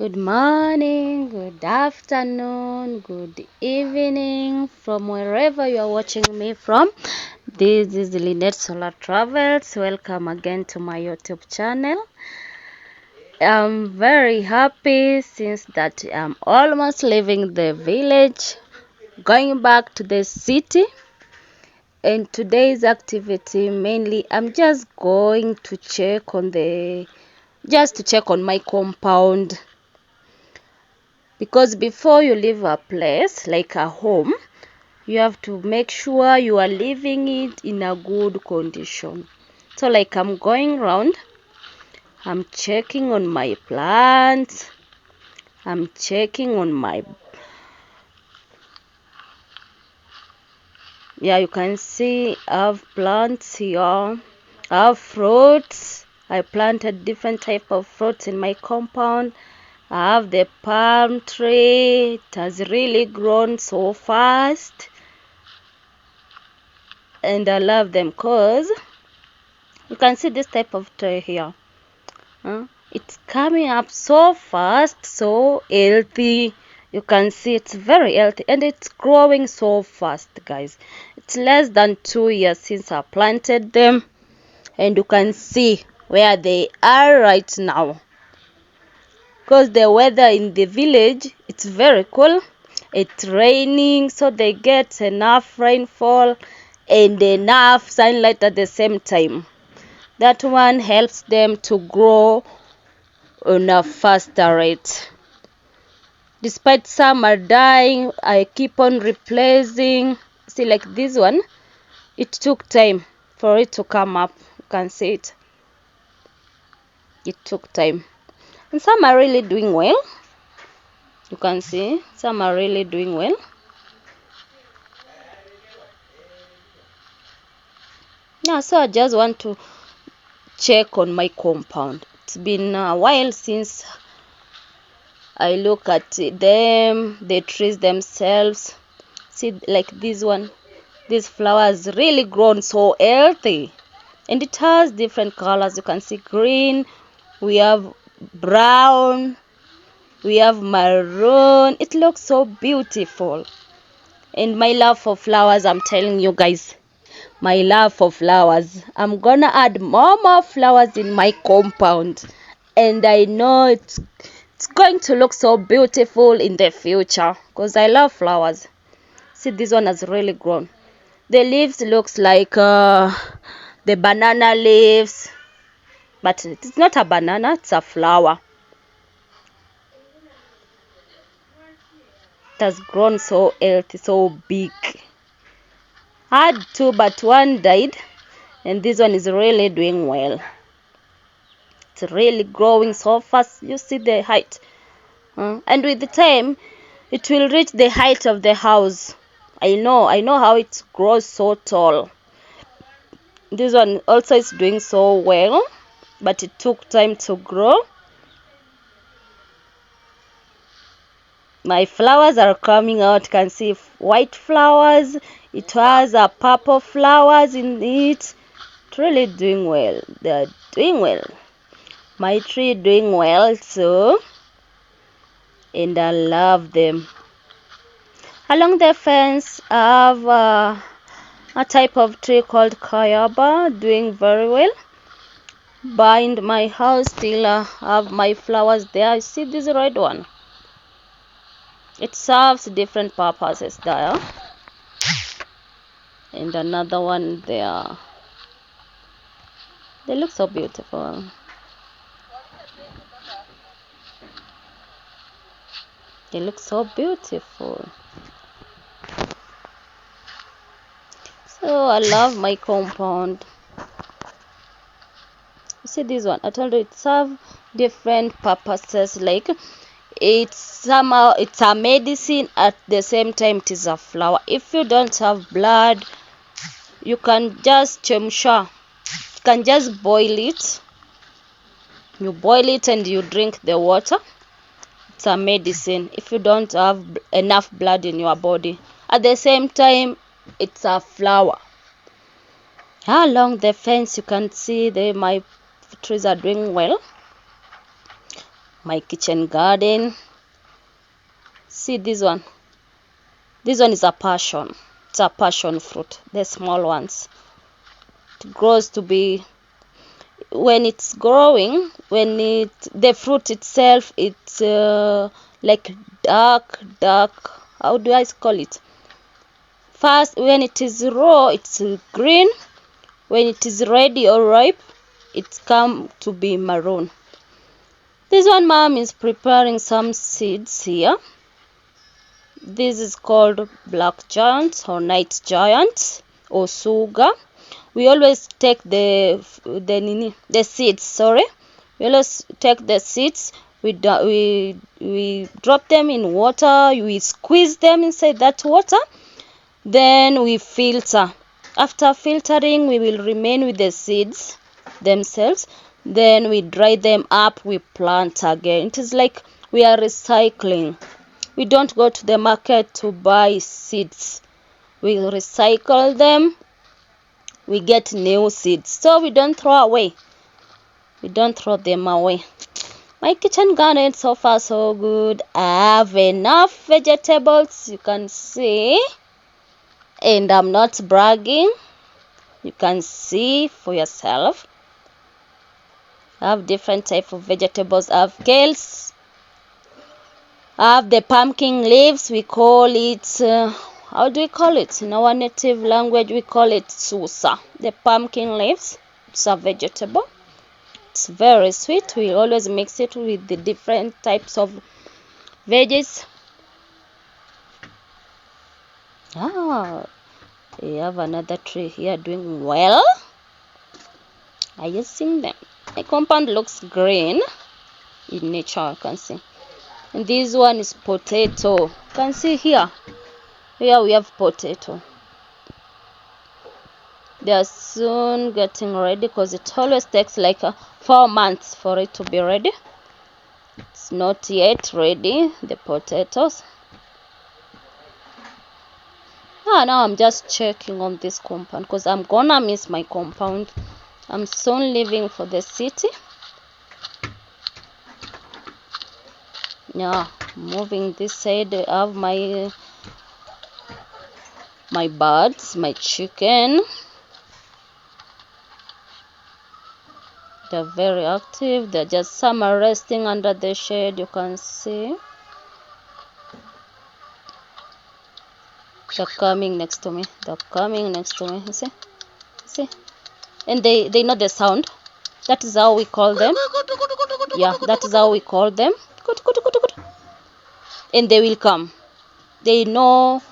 Good morning, good afternoon, good evening from wherever you are watching me from. This is Lynette Solar Travels. Welcome again to my YouTube channel. I'm very happy since that I'm almost leaving the village, going back to the city. And today's activity mainly I'm just going to check on my compound. Because before you leave a place like a home, you have to make sure you are leaving it in a good condition. So like I'm going around, I'm checking on my plants, I'm checking on my, you can see I have plants here, I have fruits. I planted different type of fruits in my compound. I have the palm tree. It has really grown so fast. And I love them because you can see this type of tree here. It's coming up so fast, so healthy. You can see it's very healthy and it's growing so fast, guys. It's less than 2 years since I planted them, and you can see where they are right now. Because the weather in the village, it's very cool. It's raining, so they get enough rainfall and enough sunlight at the same time. That one helps them to grow on a faster rate. Despite some are dying, I keep on replacing. See, like this one, it took time for it to come up. You can see it. It took time. And some are really doing well. You can see some are really doing well. Yeah, so I just want to check on my compound. It's been a while since I look at them, the trees themselves. See, like this one, this flower has really grown so healthy, and it has different colors. You can see green, we have brown, we have maroon. It looks so beautiful. And my love for flowers, I'm telling you guys, my love for flowers, I'm gonna add more flowers in my compound, and I know it's going to look so beautiful in the future because I love flowers. See, this one has really grown. The leaves looks like the banana leaves, but it's not a banana, it's a flower. It has grown so healthy, so big. I had two, but one died, and this one is really doing well. It's really growing so fast. You see the height, and with the time it will reach the height of the house. I know how it grows so tall. This one also is doing so well, but it took time to grow. My flowers are coming out. You can see white flowers. It has a purple flowers in it. It's really doing well. They're doing well. My tree doing well too, and I love them. Along the fence, I have a type of tree called Kayaba doing very well. Behind my house, still have my flowers there. You see this red one? It serves different purposes there. And another one there. They look so beautiful. They look so beautiful. So I love my compound. You see this one? I told you it serves different purposes. Like it's a medicine, at the same time it is a flower. If you don't have blood, you can just chemsha. You can just boil it. You boil it and you drink the water. It's a medicine if you don't have enough blood in your body. At the same time, it's a flower. Along the fence, you can see my trees are doing well. my kitchen garden. See this one. This one is a passion. It's a passion fruit, the small ones. It grows to be, when it's growing, the fruit itself, it's like dark, how do I call it? First, when it is raw, it's green. When it is ready or ripe, it's come to be maroon. This one, mom is preparing some seeds here. This is called black giant or night giant or sugar. We always take the seeds. Sorry, we always take the seeds. We drop them in water. We squeeze them inside that water. Then we filter. After filtering, we will remain with the seeds themselves. Then we dry them up. We plant again. It is like we are recycling. We don't go to the market to buy seeds. We recycle them. We get new seeds. So we don't throw away. We don't throw them away. My kitchen garden so far so good. I have enough vegetables, you can see. And I'm not bragging. You can see for yourself. I have different type of vegetables. I have kales. I have the pumpkin leaves. We call it, how do we call it? In our native language, we call it susa. The pumpkin leaves. It's a vegetable. It's very sweet. We always mix it with the different types of veggies. We have another tree here doing well. Are you seeing them? My compound looks green in nature, you can see. And this one is potato. You can see here. Here we have potato. They are soon getting ready because it always takes like 4 months for it to be ready. It's not yet ready, the potatoes. Now I'm just checking on this compound because I'm gonna miss my compound. I'm soon leaving for the city. Yeah, moving this side. I have my birds, my chicken. They're very active. They're just, some are resting under the shade, you can see. They're coming next to me. They're coming next to me. You see? See? And they know the sound. That is how we call them. Yeah, that is how we call them. And they will come. They know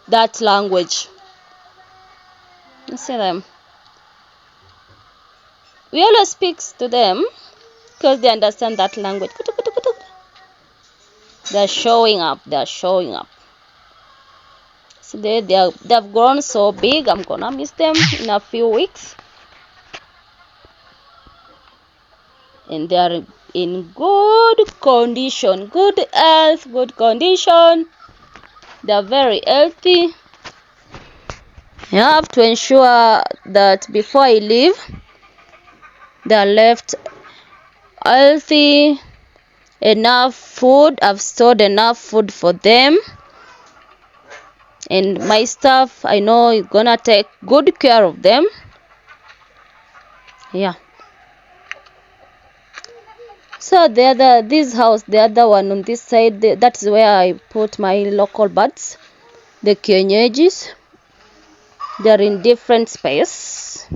that language. You see them? We always speak to them because they understand that language. They're showing up. They're showing up. So they've grown so big. I'm gonna miss them in a few weeks. And they are in good condition, good health, good condition. They are very healthy. You have to ensure that before I leave, they are left healthy, enough food. I've stored enough food for them. And my staff, I know, is gonna take good care of them. Yeah. So this house, the other one on this side, that's where I put my local birds, the kienyeji. They're in different space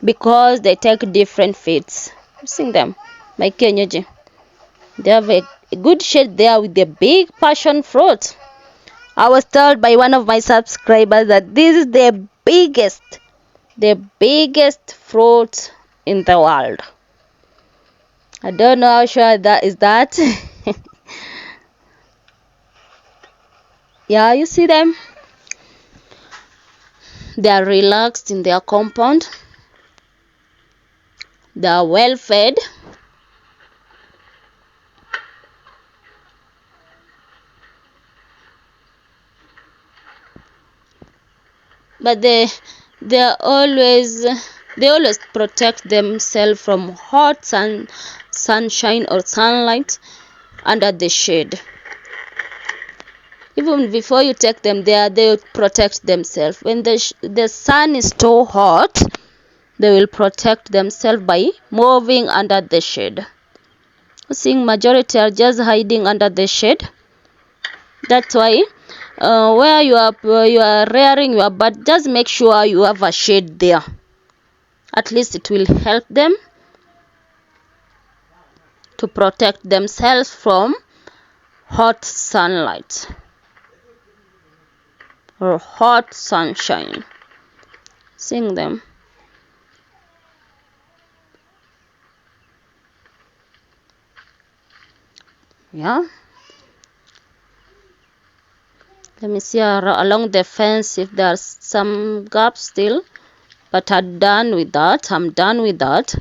because they take different feeds. You see them, my kienyeji. They have a good shade there with the big passion fruit. I was told by one of my subscribers that this is the biggest fruit in the world. I don't know how sure that is that. Yeah, you see them? They are relaxed in their compound. They are well fed. But they are always They always protect themselves from hot sunshine or sunlight under the shade. Even before you take them there, they will protect themselves. When the sun is too hot, they will protect themselves by moving under the shade. Seeing majority are just hiding under the shade. That's why where you are rearing your bird, just make sure you have a shade there. At least it will help them to protect themselves from hot sunlight or hot sunshine. Seeing them. Yeah. Let me see along the fence if there's some gaps still. But I'm done with that.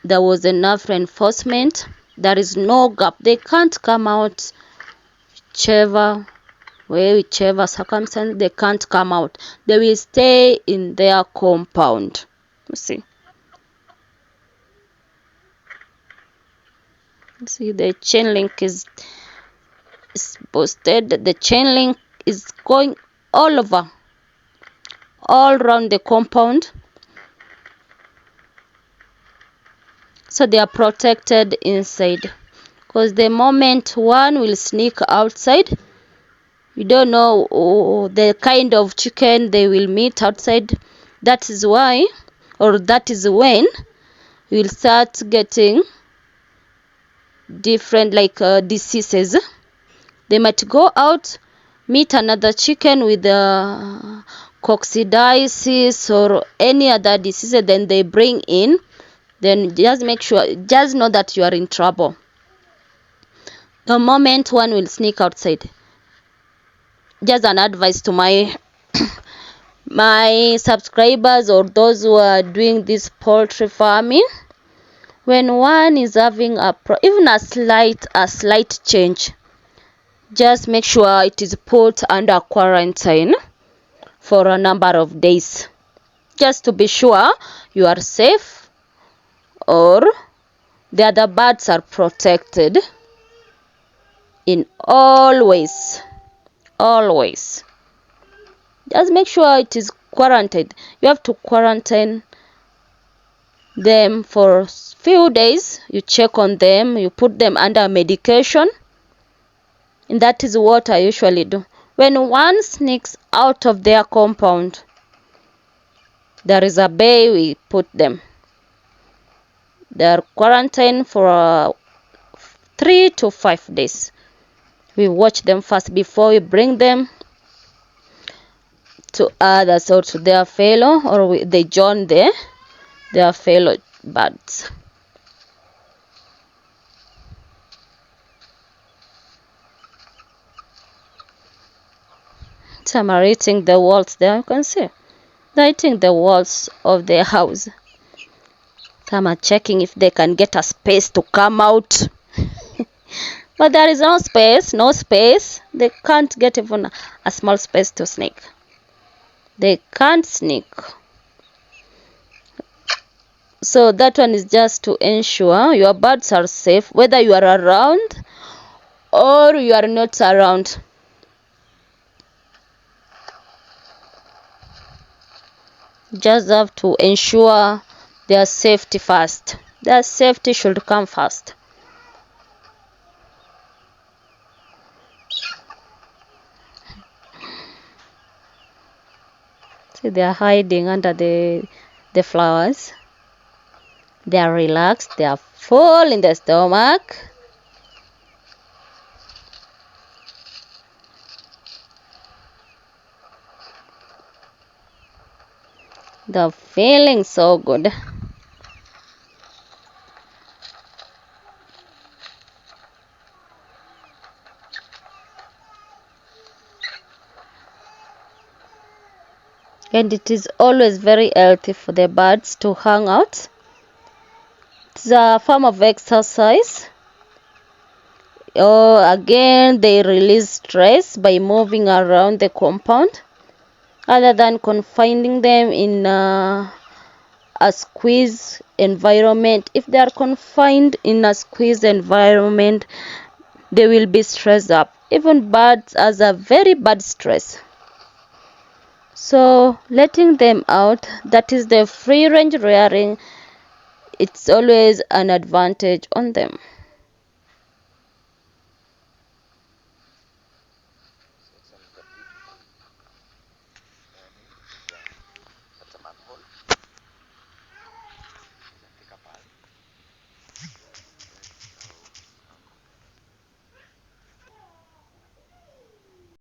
There was enough reinforcement. There is no gap. They can't come out. Whichever circumstance, they can't come out. They will stay in their compound. You see. See, the chain link is posted. The chain link is going all over, all around the compound, so they are protected inside. Because the moment one will sneak outside, you don't know the kind of chicken they will meet outside. That is why, or that is when you will start getting different diseases. They might go out, meet another chicken with coccidiosis or any other disease, then they bring in. Then just know that you are in trouble. The moment one will sneak outside. Just an advice to my subscribers or those who are doing this poultry farming. When one is having even a slight change, just make sure it is put under quarantine for a number of days, just to be sure you are safe or the other birds are protected in all ways. Just make sure it is quarantined. You have to quarantine them for few days. You check on them, you put them under medication, and that is what I usually do. When one sneaks out of their compound, there is a bay we put them. They are quarantined for 3 to 5 days. We watch them first before we bring them to others or to their fellow, or they join their fellow birds. Some are eating the walls there. You can see they're eating the walls of their house. Some are checking if they can get a space to come out. But there is no space. They can't get even a small space to sneak. They can't sneak. So that one is just to ensure your birds are safe, whether you are around or you are not around. Just have to ensure their safety first. Their safety should come first. See, they are hiding under the flowers. They are relaxed. They are full in the stomach. They're feeling so good. And it is always very healthy for the birds to hang out. It's a form of exercise. Again, they release stress by moving around the compound, other than confining them in a squeeze environment. If they are confined in a squeeze environment, they will be stressed up. Even birds has a very bad stress. So letting them out, that is the free range rearing, it's always an advantage on them.